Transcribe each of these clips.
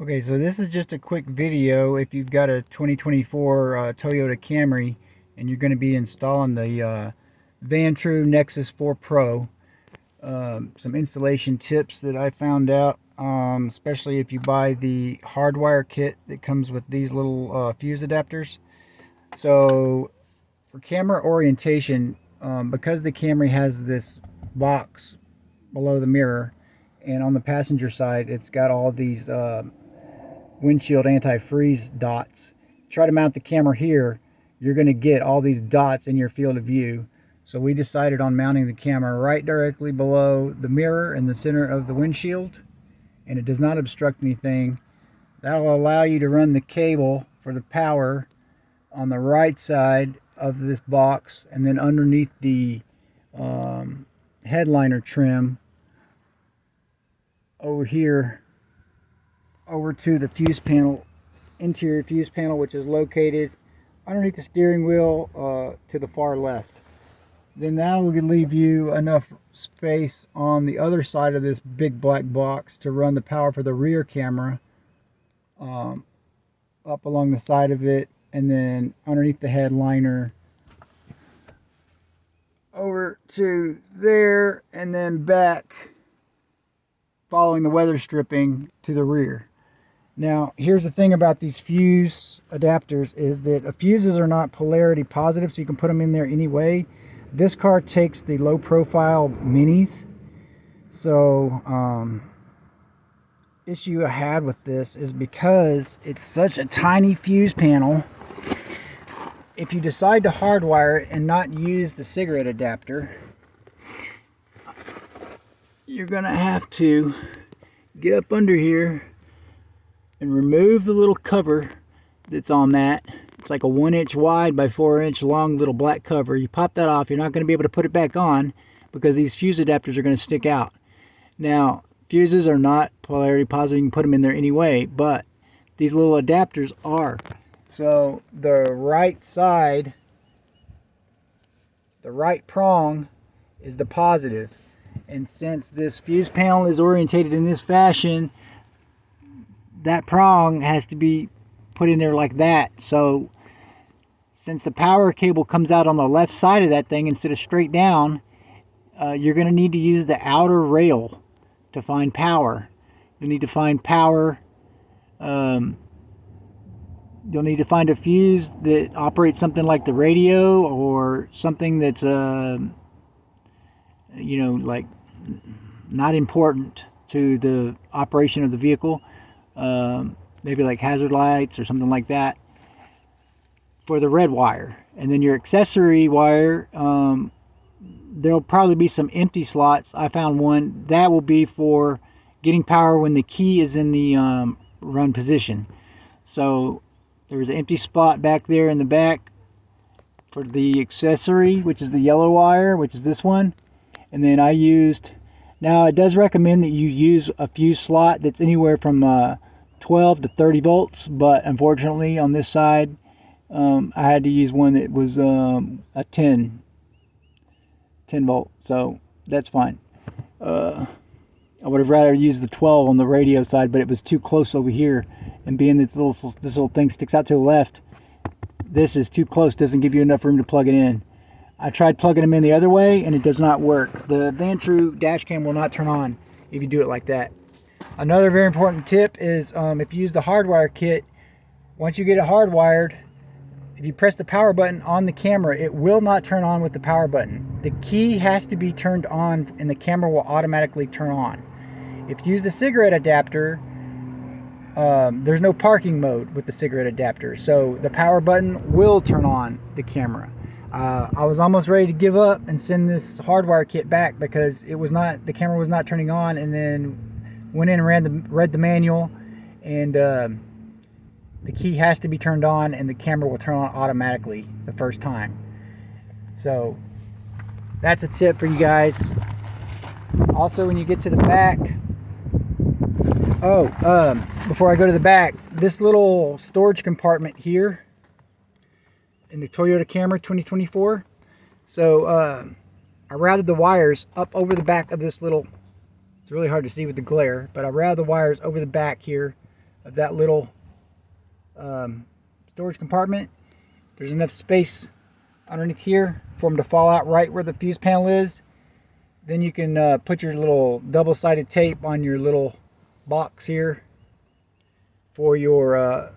Okay, so this is just a quick video if you've got a 2024 Toyota Camry and you're going to be installing the Vantrue Nexus 4 Pro. Some installation tips that I found out, especially if you buy the hardwire kit that comes with these little fuse adapters. So for camera orientation, because the Camry has this box below the mirror, and on the passenger side it's got all these windshield anti-freeze dots. Try to mount the camera here, you're going to get all these dots in your field of view. So we decided on mounting the camera right directly below the mirror in the center of the windshield, and it does not obstruct anything. That will allow you to run the cable for the power on the right side of this box, and then underneath the headliner trim over here over to the fuse panel, interior fuse panel, which is located underneath the steering wheel to the far left. Then that will leave you enough space on the other side of this big black box to run the power for the rear camera up along the side of it, and then underneath the headliner over to there, and then back following the weather stripping to the rear. Now, here's the thing about these fuse adapters is that fuses are not polarity positive, so you can put them in there anyway. This car takes the low profile minis. So, issue I had with this is because it's such a tiny fuse panel, if you decide to hardwire it and not use the cigarette adapter, you're gonna have to get up under here and remove the little cover that's on that. It's like a 1-inch wide by 4-inch long little black cover. You pop that off, you're not going to be able to put it back on because these fuse adapters are going to stick out. Now, fuses are not polarity positive, you can put them in there anyway, but these little adapters are. So the right side, the right prong is the positive. And since this fuse panel is orientated in this fashion, that prong has to be put in there like that. So since the power cable comes out on the left side of that thing instead of straight down, you're going to need to use the outer rail to find power. You'll need to find power. You'll need to find a fuse that operates something like the radio, or something that's like not important to the operation of the vehicle. Maybe like hazard lights or something like that, for the red wire. And then your accessory wire, there'll probably be some empty slots. I found one that will be for getting power when the key is in the run position. So there's an empty spot back there in the back for the accessory, which is the yellow wire, which is this one. And then I used, now it does recommend that you use a fuse slot that's anywhere from 12 to 30 volts, but unfortunately on this side I had to use one that was a 10 volt, so that's fine. I would have rather used the 12 on the radio side, but it was too close over here, and being this little thing sticks out to the left, this is too close, doesn't give you enough room to plug it in. I tried plugging them in the other way and it does not work. The Vantrue dash cam will not turn on if you do it like that. Another very important tip is if you use the hardwire kit, once you get it hardwired, if you press the power button on the camera, it will not turn on with the power button. The key has to be turned on and the camera will automatically turn on. If you use the cigarette adapter, there's no parking mode with the cigarette adapter, so the power button will turn on the camera. I was almost ready to give up and send this hardwire kit back because it was not, the camera was not turning on, and then went in and read the manual, and the key has to be turned on and the camera will turn on automatically the first time. So that's a tip for you guys. Also, when you get to the back, before I go to the back, this little storage compartment here in the Toyota Camry 2024, so I routed the wires up over the back of this little, it's really hard to see with the glare, but I routed the wires over the back here of that little storage compartment. There's enough space underneath here for them to fall out right where the fuse panel is. Then you can put your little double-sided tape on your little box here for your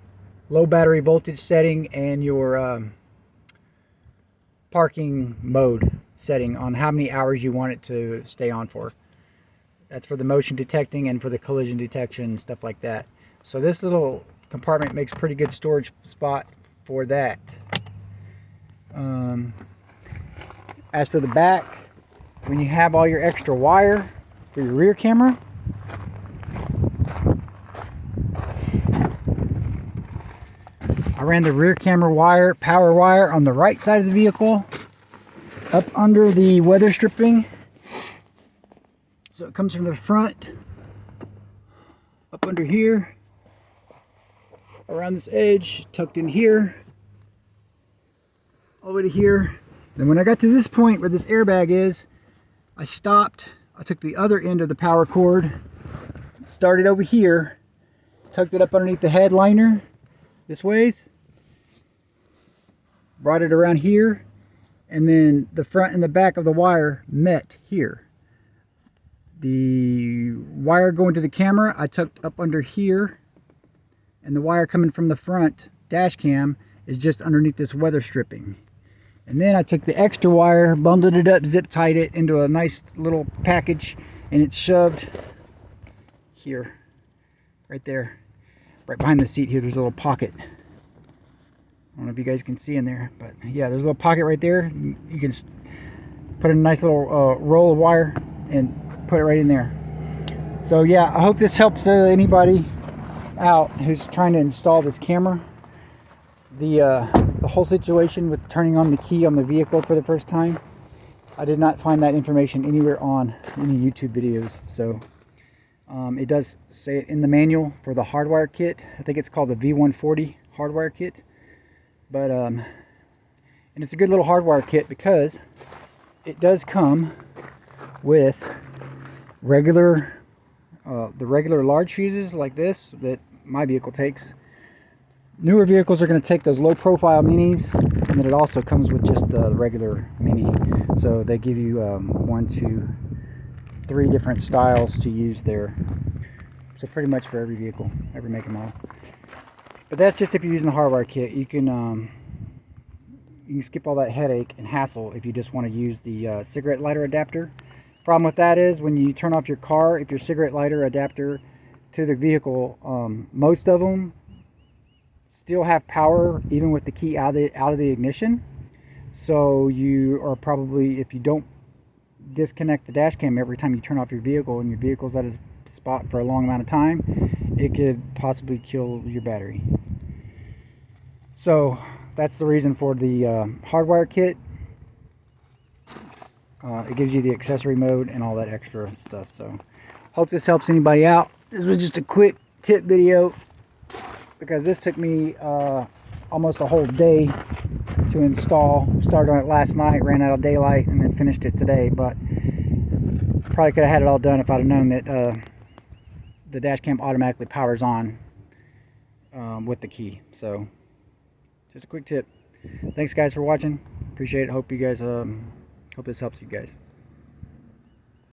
low battery voltage setting and your parking mode setting on how many hours you want it to stay on for. That's for the motion detecting and for the collision detection and stuff like that. So this little compartment makes pretty good storage spot for that. As for the back, when you have all your extra wire for your rear camera, I ran the rear camera wire, power wire, on the right side of the vehicle up under the weather stripping. So it comes from the front up under here, around this edge, tucked in here, all the way to here. Then when I got to this point where this airbag is, I stopped. I took the other end of the power cord, started over here, tucked it up underneath the headliner this ways, brought it around here, and then the front and the back of the wire met here. The wire going to the camera I tucked up under here, and the wire coming from the front dash cam is just underneath this weather stripping. And then I took the extra wire, bundled it up, zip tied it into a nice little package, and it's shoved here, right there, right behind the seat here. There's a little pocket. I don't know if you guys can see in there, but yeah, there's a little pocket right there. You can put a nice little roll of wire and put it right in there. So yeah, I hope this helps anybody out who's trying to install this camera. The whole situation with turning on the key on the vehicle for the first time, I did not find that information anywhere on any YouTube videos. So it does say it in the manual for the hardwire kit. I think it's called the V140 hardwire kit. But and it's a good little hardwire kit because it does come with regular the regular large fuses like this that my vehicle takes. Newer vehicles are going to take those low profile minis, and then it also comes with just the regular mini. So they give you 1, 2, 3 different styles to use there. So pretty much for every vehicle, every make and model. But that's just if you're using the hardwire kit. You can skip all that headache and hassle if you just want to use the cigarette lighter adapter. Problem with that is when you turn off your car, if your cigarette lighter adapter to the vehicle, most of them still have power even with the key out of the ignition. So you are probably, if you don't disconnect the dash cam every time you turn off your vehicle and your vehicle's at a spot for a long amount of time, it could possibly kill your battery. So that's the reason for the hardwire kit. It gives you the accessory mode and all that extra stuff. So hope this helps anybody out. This was just a quick tip video because this took me almost a whole day to install. Started on it last night, ran out of daylight, and then finished it today. But probably could have had it all done if I'd have known that the dash cam automatically powers on with the key. So just a quick tip. Thanks guys for watching. Appreciate it. Hope you guys hope this helps you guys.